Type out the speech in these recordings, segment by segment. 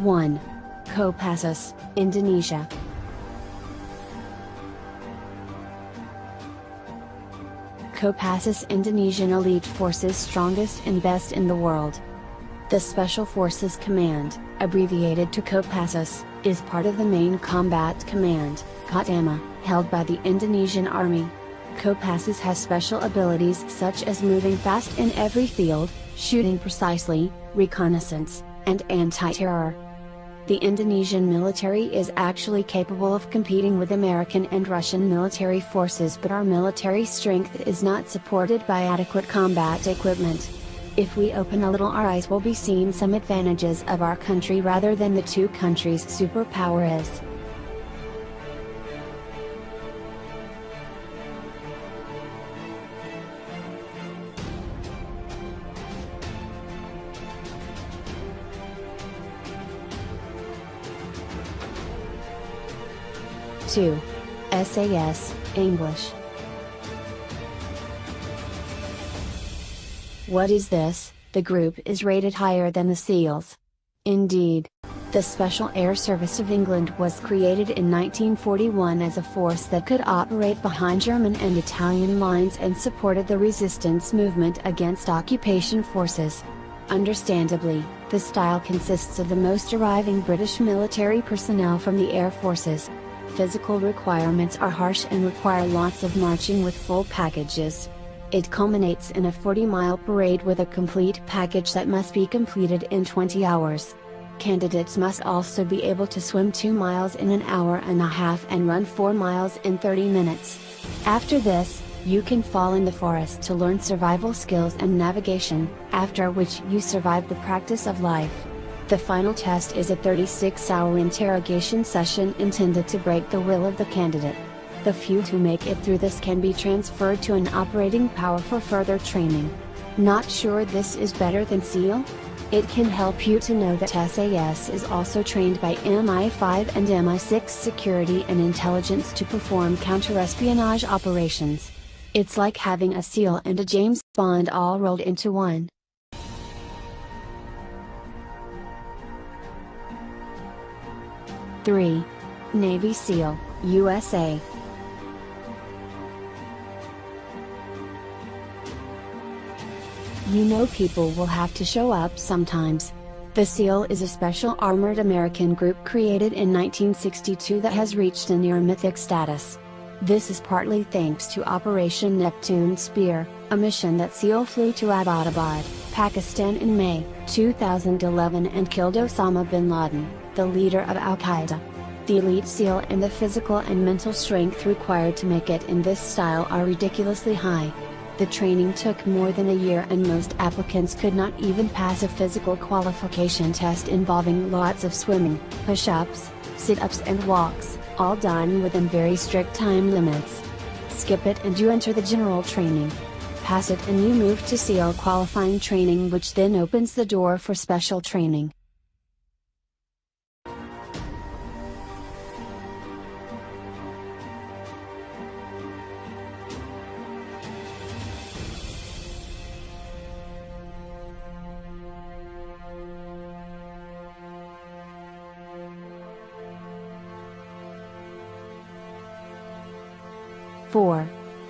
1. Kopassus, Indonesia. Kopassus, Indonesian elite forces, strongest and best in the world. The Special Forces Command, abbreviated to Kopassus, is part of the Main Combat Command, Kotama, held by the Indonesian Army. Kopassus has special abilities such as moving fast in every field, shooting precisely, reconnaissance, and anti-terror. The Indonesian military is actually capable of competing with American and Russian military forces, but our military strength is not supported by adequate combat equipment. If we open a little, our eyes will be seeing some advantages of our country rather than the two countries' superpower is. Two. SAS, English. What is this? The group is rated higher than the SEALs. Indeed. The Special Air Service of England was created in 1941 as a force that could operate behind German and Italian lines and supported the resistance movement against occupation forces. Understandably, the style consists of the most arriving British military personnel from the air forces. Physical requirements are harsh and require lots of marching with full packages. It culminates in a 40-mile parade with a complete package that must be completed in 20 hours. Candidates must also be able to swim 2 miles in an hour and a half and run 4 miles in 30 minutes. After this, you can fall in the forest to learn survival skills and navigation, after which you survive the practice of life. The final test is a 36-hour interrogation session intended to break the will of the candidate. The few who make it through this can be transferred to an operating power for further training. Not sure this is better than SEAL? It can help you to know that SAS is also trained by MI5 and MI6 security and intelligence to perform counter-espionage operations. It's like having a SEAL and a James Bond all rolled into one. Three. Navy SEAL, USA. You know, people will have to show up sometimes. The SEAL is a special armored American group created in 1962 that has reached a near mythic status. This is partly thanks to Operation Neptune Spear, a mission that SEAL flew to Abbottabad, Pakistan in May 2011 and killed Osama bin Laden, the leader of Al-Qaeda. The elite SEAL and the physical and mental strength required to make it in this style are ridiculously high. The training took more than a year and most applicants could not even pass a physical qualification test involving lots of swimming, push-ups, sit-ups and walks, all done within very strict time limits. Skip it and you enter the general training. Pass it and you move to SEAL qualifying training, which then opens the door for special training. Four.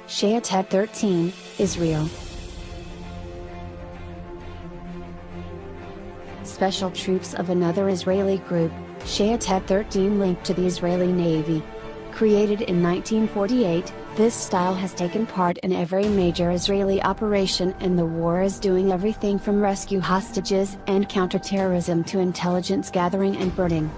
Shayatet 13, Israel. Special troops of another Israeli group, Shayatet 13, linked to the Israeli Navy. Created in 1948, this style has taken part in every major Israeli operation and the war is doing everything from rescue hostages and counterterrorism to intelligence gathering and birding.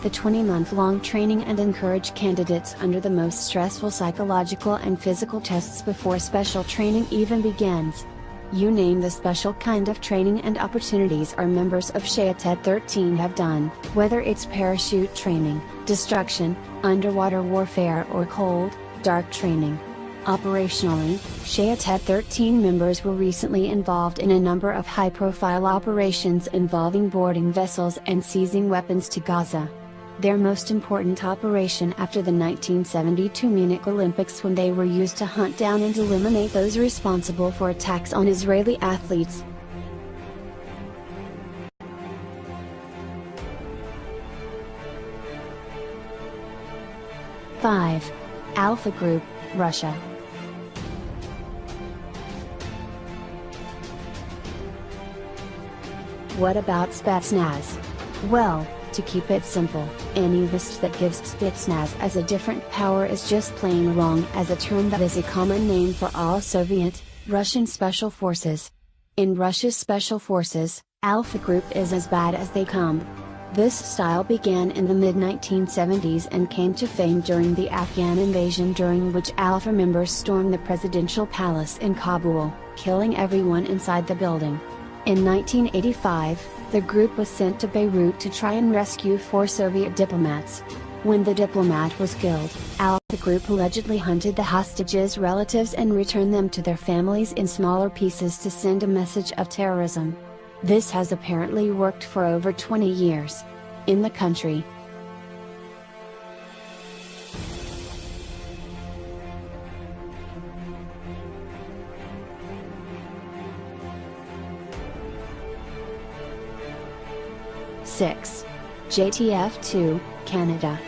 The 20-month-long training and encourage candidates under the most stressful psychological and physical tests before special training even begins. You name the special kind of training and opportunities our members of Shayatet 13 have done, whether it's parachute training, destruction, underwater warfare or cold, dark training. Operationally, Shayatet 13 members were recently involved in a number of high-profile operations involving boarding vessels and seizing weapons to Gaza. Their most important operation after the 1972 Munich Olympics, when they were used to hunt down and eliminate those responsible for attacks on Israeli athletes. 5. Alpha Group, Russia. What about Spetsnaz? Well, to keep it simple, any list that gives Spetsnaz as a different power is just plain wrong, as a term that is a common name for all Soviet, Russian special forces. In Russia's special forces, Alpha Group is as bad as they come. This style began in the mid-1970s and came to fame during the Afghan invasion, during which Alpha members stormed the presidential palace in Kabul, killing everyone inside the building. In 1985, the group was sent to Beirut to try and rescue 4 Soviet diplomats. When the diplomat was killed, Alpha Group allegedly hunted the hostages' relatives and returned them to their families in smaller pieces to send a message of terrorism. This has apparently worked for over 20 years. In the country, '6. JTF-2, Canada.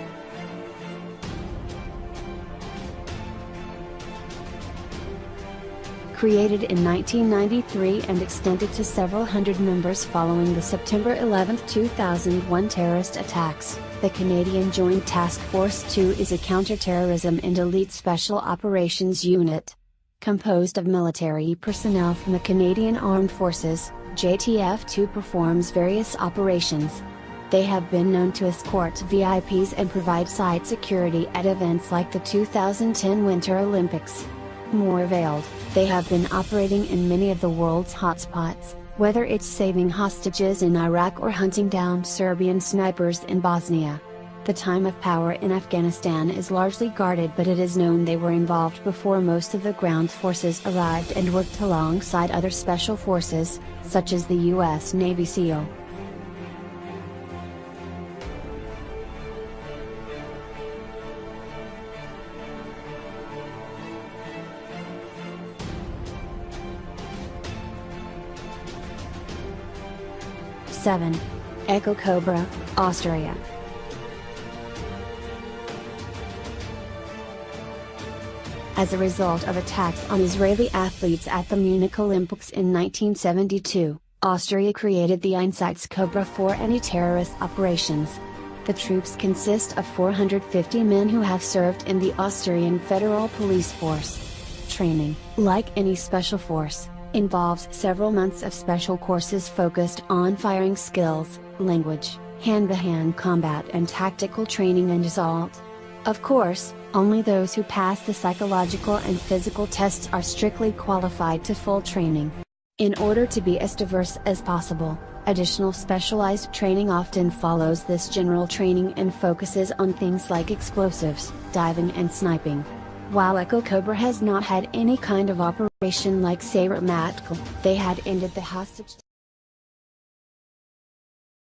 Created in 1993 and extended to several hundred members following the September 11, 2001 terrorist attacks, the Canadian Joint Task Force 2 is a counter-terrorism and elite special operations unit. Composed of military personnel from the Canadian Armed Forces, JTF-2 performs various operations. They have been known to escort VIPs and provide site security at events like the 2010 Winter Olympics. More veiled, they have been operating in many of the world's hotspots, whether it's saving hostages in Iraq or hunting down Serbian snipers in Bosnia. The time of power in Afghanistan is largely guarded, but it is known they were involved before most of the ground forces arrived and worked alongside other special forces, such as the U.S. Navy SEAL. '7. Echo Cobra, Austria. As a result of attacks on Israeli athletes at the Munich Olympics in 1972, Austria created the Einsatzgruppe for anti-terrorist operations. The troops consist of 450 men who have served in the Austrian Federal Police Force. Training, like any special force, involves several months of special courses focused on firing skills, language, hand-to-hand combat and tactical training and assault. Of course, only those who pass the psychological and physical tests are strictly qualified to full training. In order to be as diverse as possible, additional specialized training often follows this general training and focuses on things like explosives, diving and sniping. While Echo Cobra has not had any kind of operation like Mematikan, they had ended the hostage